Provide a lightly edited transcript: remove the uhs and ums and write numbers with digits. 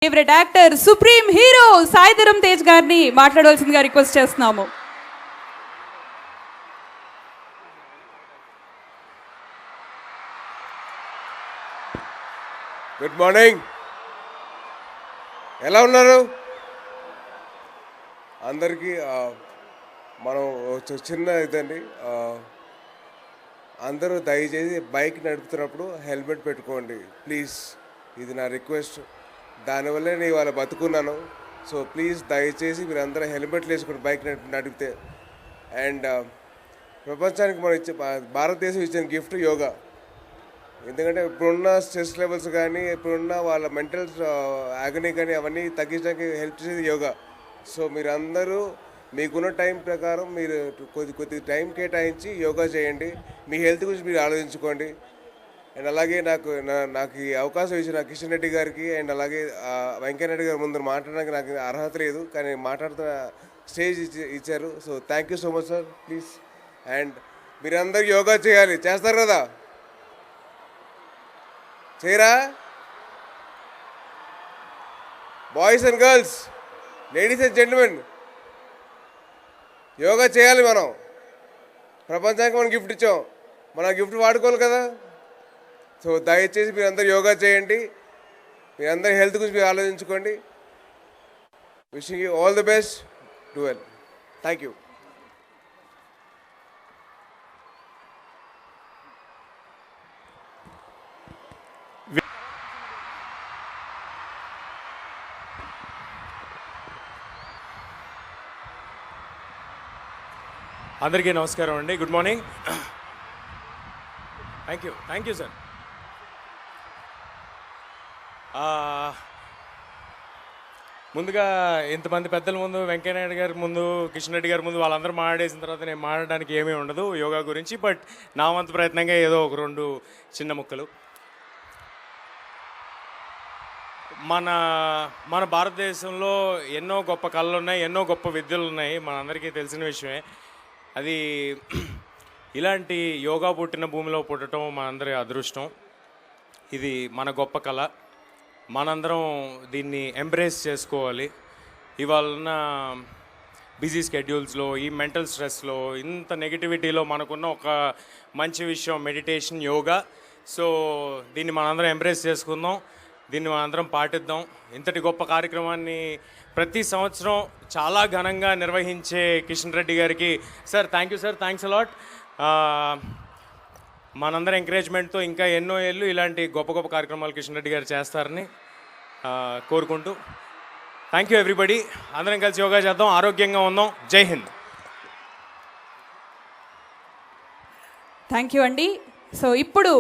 Favourite actor supreme hero Sai Dharam Tej గారిని మాట్లాడవలసిందిగా request చేస్తున్నాము. Good morning. ఎలా ఉన్నారు అందరికీ? మనం చిన్న ఇదండి, అందరూ దయచేసి బైక్ నడుపుతున్నప్పుడు హెల్మెట్ పెట్టుకోండి ప్లీజ్. ఇది నా రిక్వెస్ట్. దానివల్లే నేను ఇవాళ బతుకున్నాను. సో ప్లీజ్ దయచేసి మీరు అందరూ హెల్మెట్లు వేసుకుని బైక్ నడిపితే. అండ్ ప్రపంచానికి మనం భారతదేశం ఇచ్చిన గిఫ్ట్ యోగా. ఎందుకంటే ఇప్పుడున్న స్ట్రెస్ లెవెల్స్ కానీ ఇప్పుడున్న వాళ్ళ మెంటల్ ఆగనీ కానీ అవన్నీ తగ్గించడానికి హెల్ప్ చేసేది యోగా. సో మీరందరూ మీకున్న టైం ప్రకారం మీరు కొద్ది టైం కేటాయించి యోగా చేయండి. మీ హెల్త్ గురించి మీరు ఆలోచించుకోండి. అండ్ అలాగే నాకు ఈ అవకాశం ఇచ్చిన కిషన్ రెడ్డి గారికి అండ్ అలాగే వెంకయ్యనాయుడు గారి ముందు మాట్లాడడానికి నాకు అర్హత లేదు, కానీ మాట్లాడుతున్న స్టేజ్ ఇచ్చారు. So thank you so much sir. Please. And మీరందరూ యోగా చేయాలి. చేస్తారు కదా? చేయరా? Boys and girls, ladies and gentlemen, yoga చేయాలి. మనం ప్రపంచానికి మనం గిఫ్ట్ ఇచ్చాం, మనం గిఫ్ట్ వాడుకోవాలి కదా. సో దయచేసి మీరందరూ యోగా చేయండి. మీరందరూ హెల్త్ గురించి మీరు ఆలోచించుకోండి. Wishing you all the best. Do well. Thank you. అందరికీ నమస్కారం అండి. Good morning. Thank you sir. ముందుగా ఇంతమంది పెద్దల ముందు, వెంకయ్యనాయుడు గారి ముందు, కిషన్ రెడ్డి గారి ముందు వాళ్ళందరూ మాట్లాడేసిన తర్వాత నేను మాట్లాడడానికి ఏమీ ఉండదు యోగా గురించి. బట్ నా వంతు ప్రయత్నంగా ఏదో ఒక 2 చిన్న ముక్కలు. మన భారతదేశంలో ఎన్నో గొప్ప కళలు ఉన్నాయి, ఎన్నో గొప్ప విద్యలు ఉన్నాయి, మనందరికీ తెలిసిన విషయమే. అది ఇలాంటి యోగా పుట్టిన భూమిలో పుట్టడం మనందరి అదృష్టం. ఇది మన గొప్ప కళ. మనందరం దీన్ని ఎంబ్రేస్ చేసుకోవాలి. ఇవాళ బిజీ స్కెడ్యూల్స్లో, ఈ మెంటల్ స్ట్రెస్లో, ఇంత నెగిటివిటీలో మనకున్న ఒక మంచి విషయం మెడిటేషన్, యోగా. సో దీన్ని మనందరం ఎంబ్రేస్ చేసుకుందాం, దీన్ని మనందరం పాటిద్దాం. ఇంతటి గొప్ప కార్యక్రమాన్ని ప్రతి సంవత్సరం చాలా ఘనంగా నిర్వహించే కిషన్ రెడ్డి గారికి sir thank you sir. Thanks a lot. మనందరం ఎంకరేజ్మెంట్తో ఇంకా ఎన్నో ఏళ్ళు ఇలాంటి గొప్ప గొప్ప కార్యక్రమాలు కిషన్ రెడ్డి గారు చేస్తారని కోరుకుంటూ థ్యాంక్ యూ ఎవ్రీబడి. అందరం కలిసి యోగా చేద్దాం, ఆరోగ్యంగా ఉందాం. జై హింద్. థ్యాంక్ యూ అండి. సో ఇప్పుడు